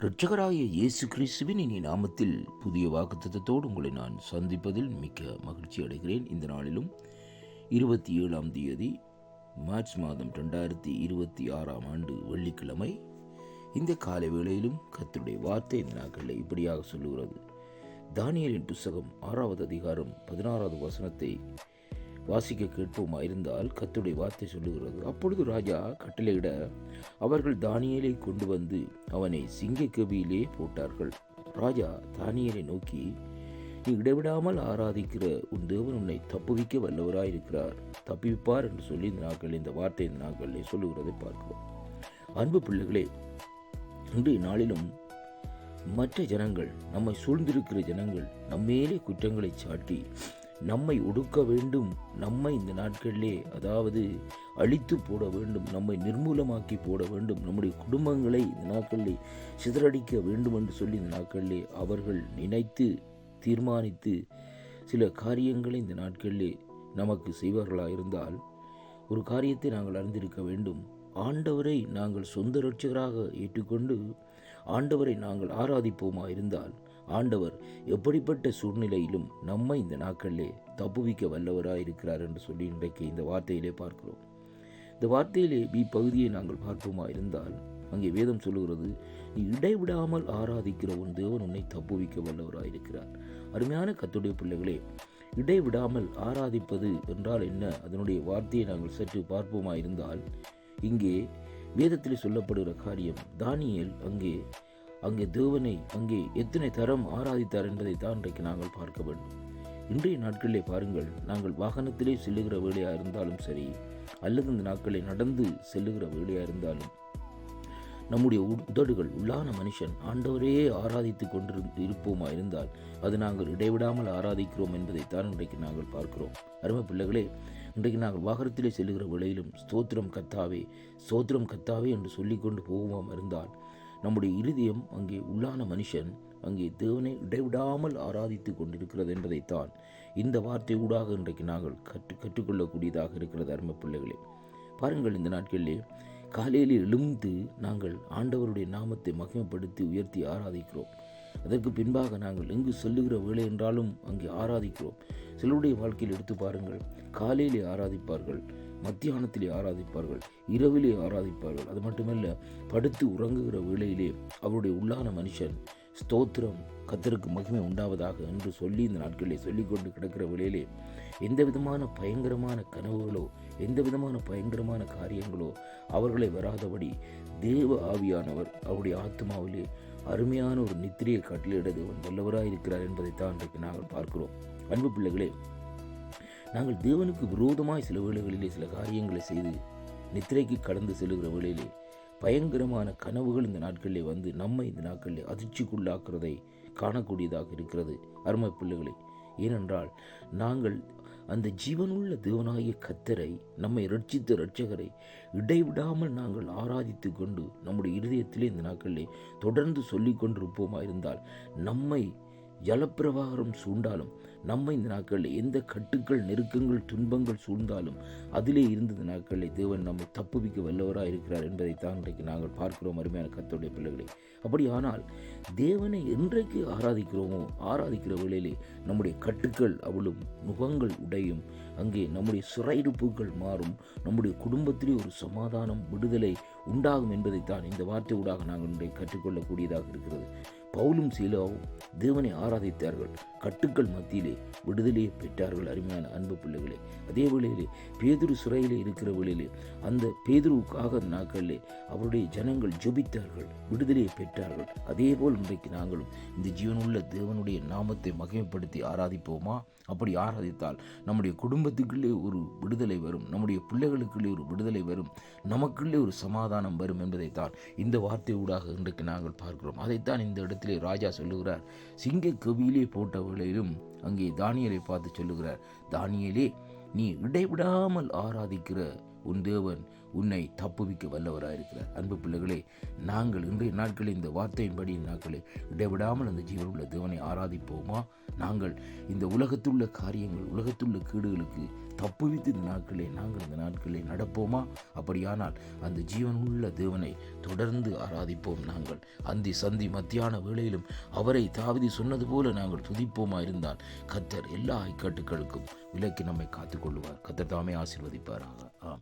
இரட்சகராகிய இயேசு கிறிஸ்துவின் இனி நாமத்தில் புதிய வாக்குத்தத்தத்தோடு உங்களை நான் சந்திப்பதில் மிக்க மகிழ்ச்சி அடைகிறேன். இந்த நாளிலும் 27ஆம் தேதி மார்ச் மாதம் 2026 வெள்ளிக்கிழமை. இந்த காலை வேளையிலும் கர்த்தருடைய வார்த்தை இந்த நாட்களில் இப்படியாக சொல்லுகிறது. தானியேலின் புத்தகம் 6வது அதிகாரம் 16வது வசனத்தை வாசிக்க கேட்போமாயிருந்தால் கர்த்தருடைய வார்த்தை சொல்லுகிறது. அப்பொழுது ராஜா கட்டளையிட அவர்கள் தானியேலை கொண்டு வந்து அவனை சிங்கக்கவியிலே போட்டார்கள். ராஜா தானியேலை நோக்கி, நீ இடைவிடாமல் ஆராதிக்கிற உன் தேவன் உன்னை தப்புவிக்க வல்லவராயிருக்கிறார், தப்புவிப்பார் என்று சொல்லி இந்த வார்த்தை இந்த நாட்களிலே சொல்லுகிறதை பார்க்கிறோம். அன்பு பிள்ளைகளே, இன்றைய நாளிலும் மற்ற ஜனங்கள், நம்மை சூழ்ந்திருக்கிற ஜனங்கள் நம்மேலே குற்றங்களை சாட்டி நம்மை ஒடுக்க வேண்டும், நம்மை இந்த நாட்களிலே அழித்து போட வேண்டும், நம்மை நிர்மூலமாக்கி போட வேண்டும், நம்முடைய குடும்பங்களை இந்த நாட்களிலே சிதறடிக்க வேண்டும் என்று சொல்லி இந்த நாட்களிலே அவர்கள் நினைத்து தீர்மானித்து சில காரியங்களை இந்த நாட்களிலே நமக்கு செய்வார்களாக இருந்தால், ஒரு காரியத்தை நாங்கள் அறிந்திருக்க வேண்டும். ஆண்டவரை நாங்கள் சொந்த இரட்சகராக ஏற்றுக்கொண்டு ஆண்டவரை நாங்கள் ஆராதிப்போமா இருந்தால், ஆண்டவர் எப்படிப்பட்ட சூழ்நிலையிலும் நம்மை இந்த நாட்களிலே தப்புவிக்க வல்லவராக இருக்கிறார் என்று சொல்லி இன்றைக்கு இந்த வார்த்தையிலே பார்க்கிறோம். இந்த வார்த்தையிலே பகுதியை நாங்கள் பார்ப்போமா இருந்தால், அங்கே வேதம் சொல்லுகிறது, நீ இடைவிடாமல் ஆராதிக்கிற உன் தேவன் உன்னை தப்புவிக்க வல்லவராக இருக்கிறார். அருமையான கர்த்தருடைய பிள்ளைகளே, இடைவிடாமல் ஆராதிப்பது என்றால் என்ன? அதனுடைய வார்த்தையை நாங்கள் சற்று பார்ப்போமா இருந்தால், இங்கே வேதத்தில் சொல்லப்படுகிற காரியம், தானியேல் அங்கே தேவனை எத்தனை தரம் ஆராதித்தார் என்பதை தான் இன்றைக்கு நாங்கள் பார்க்க வேண்டும். இன்றைய நாட்களிலே பாருங்கள், நாங்கள் வாகனத்திலே செல்லுகிற வேலையாக இருந்தாலும் சரி, அல்லது இந்த நாட்களை நடந்து செல்லுகிற வேலையாக இருந்தாலும், நம்முடைய உதடுகள், உள்ளான மனுஷன் ஆண்டவரையே ஆராதித்து இருப்போமா இருந்தால், அது நாங்கள் இடைவிடாமல் ஆராதிக்கிறோம் என்பதைத்தான் இன்றைக்கு நாங்கள் பார்க்கிறோம். அருமை பிள்ளைகளே, இன்றைக்கு நாங்கள் வாகனத்திலே செல்லுகிற வேளையிலும் ஸ்தோத்திரம் கர்த்தாவே, ஸ்தோத்திரம் கர்த்தாவே என்று சொல்லிக்கொண்டு போவோமா இருந்தால், நம்முடைய இருதயம், அங்கே உள்ளான மனுஷன் தேவனை இடைவிடாமல் ஆராதித்து கொண்டிருக்கிறது என்பதைத்தான் இந்த வார்த்தை ஊடாக இன்றைக்கு நாங்கள் கற்றுக்கொள்ளக்கூடியதாக இருக்கிறது. அருமை பிள்ளைகளே, பாருங்கள், இந்த நாட்களிலே காலையில் எழுந்து நாங்கள் ஆண்டவருடைய நாமத்தை மகிமைப்படுத்தி உயர்த்தி ஆராதிக்கிறோம். அதற்கு பின்பாக நாங்கள் எங்கு செல்லுகிற வேலை என்றாலும் அங்கே ஆராதிக்கிறோம். சிலருடைய வாழ்க்கையில் எடுத்து பாருங்கள், காலையிலே ஆராதிப்பார்கள், மத்தியானத்திலே ஆராதிப்பார்கள், இரவிலே ஆராதிப்பார்கள். அது மட்டுமல்ல, படுத்து உறங்குகிற வேளையிலே அவருடைய உள்ளான மனுஷன் ஸ்தோத்திரம் கர்த்தருக்கு மகிமை உண்டாவதாக என்று சொல்லி இந்த நாட்களிலே சொல்லிக்கொண்டு கிடக்கிற வேளையிலே எந்த விதமான பயங்கரமான கனவுகளோ, எந்த விதமான பயங்கரமான காரியங்களோ அவர்களை வராதபடி தேவ ஆவியானவர் அவருடைய ஆத்மாவிலே அருமையான ஒரு நித்திரையை கட்டளையிட தேவன் வல்லவராக இருக்கிறார் என்பதைத்தான் இன்றைக்கு நாங்கள் பார்க்கிறோம். அன்பு பிள்ளைகளே, நாங்கள் தேவனுக்கு விரோதமாய் சில வேளைகளிலே சில காரியங்களை செய்து நித்திரைக்கு கடந்து செல்லுகிற வேளையிலே பயங்கரமான கனவுகள் இந்த நாட்களிலே வந்து நம்மை இந்த நாட்களிலே அதிர்ச்சிக்குள்ளாக்குறதை காணக்கூடியதாக இருக்கிறது. அருமை பிள்ளைகளே, ஏனென்றால் நாங்கள் அந்த ஜீவனுள்ள தேவனாகிய கர்த்தரை, நம்மை இரட்சித்த இரட்சகரை இடைவிடாமல் நாங்கள் ஆராதித்து கொண்டு நம்முடைய இருதயத்திலே இந்த நாட்களிலே தொடர்ந்து சொல்லிக் கொண்டிருப்போமா இருந்தால், நம்மை ஜலப்பிரவாகரம் சூழ்ந்தாலும், நம்மை இந்த நாட்களில் எந்த கட்டுக்கள், நெருக்கங்கள், துன்பங்கள் சூழ்ந்தாலும் அதிலே இருந்த நாட்களில் தேவன் நம்மை தப்புவிக்க வல்லவராக இருக்கிறார் என்பதைத்தான் இன்றைக்கு நாங்கள் பார்க்கிறோம். அருமையான கர்த்தருடைய பிள்ளைகளை, அப்படியானால் தேவனை என்றைக்கு ஆராதிக்கிறோமோ, ஆராதிக்கிற வேளையிலே நம்முடைய கட்டுக்கள் அவ்வளவு நுகங்கள் உடையும், அங்கே நம்முடைய சிறையிருப்புகள் மாறும், நம்முடைய குடும்பத்திலே ஒரு சமாதானம், விடுதலை உண்டாகும் என்பதைத்தான் இந்த வார்த்தை ஊடாக நாங்கள் இன்றைக்கு கற்றுக்கொள்ளக்கூடியதாக இருக்கிறது. பவுலும் சீலாவும் தேவனை ஆராதித்தார்கள், கட்டுக்கள் மத்தியிலே விடுதலையை பெற்றார்கள். அருமையான அன்பு பிள்ளைகளே, அதே வேளையிலே பேதுரு சிறையிலே இருக்கிற வேளையிலே அந்த பேதுருவுக்காக நாட்களிலே அவருடைய ஜனங்கள் ஜெபித்தார்கள், விடுதலையை பெற்றார்கள். அதே போல் இன்றைக்கு நாங்களும் இந்த ஜீவனுள்ள தேவனுடைய நாமத்தை மகிமைப்படுத்தி ஆராதிப்போமா? அப்படி ஆராதித்தால் நம்முடைய குடும்பத்துக்குள்ளே ஒரு விடுதலை வரும், நம்முடைய பிள்ளைகளுக்குள்ளே ஒரு விடுதலை வரும், நமக்குள்ளே ஒரு சமாதானம் வரும் என்பதைத்தான் இந்த வார்த்தை ஊடாக இன்றைக்கு நாங்கள் பார்க்கிறோம். அதைத்தான் இந்த இடத்திலே ராஜா சொல்லுகிறார். சிங்க கவியிலே போட்ட வேளையிலும் அங்கே தானியேலை பார்த்து சொல்லுகிறார், தானியேலே, நீ இடைவிடாமல் ஆராதிக்கிற உன் தேவன் உன்னை தப்புவிக்க வல்லவராயிருக்கிறார். அன்பு பிள்ளைகளே, நாங்கள் இன்றைய நாட்களில் இந்த வார்த்தையின்படி நாட்களை இடைவிடாமல் அந்த ஜீவனுள்ள தேவனை ஆராதிப்போமா? நாங்கள் இந்த உலகத்துள்ள காரியங்கள், உலகத்துள்ள கீடுகளுக்கு தப்புவித்து இந்த நாட்களை நடப்போமா? அப்படியானால் அந்த ஜீவனுள்ள தேவனை தொடர்ந்து ஆராதிப்போம். நாங்கள் அந்தி சந்தி மத்தியான வேளையிலும் அவரை தாவீது சொன்னது போல நாங்கள் துதிப்போமா இருந்தால் கர்த்தர் எல்லா இக்கட்டுகளுக்கும் விலக்கி நம்மை காத்துக்கொள்ளுவார். கர்த்தர் தாமே ஆசீர்வதிப்பாராக. ஆம்.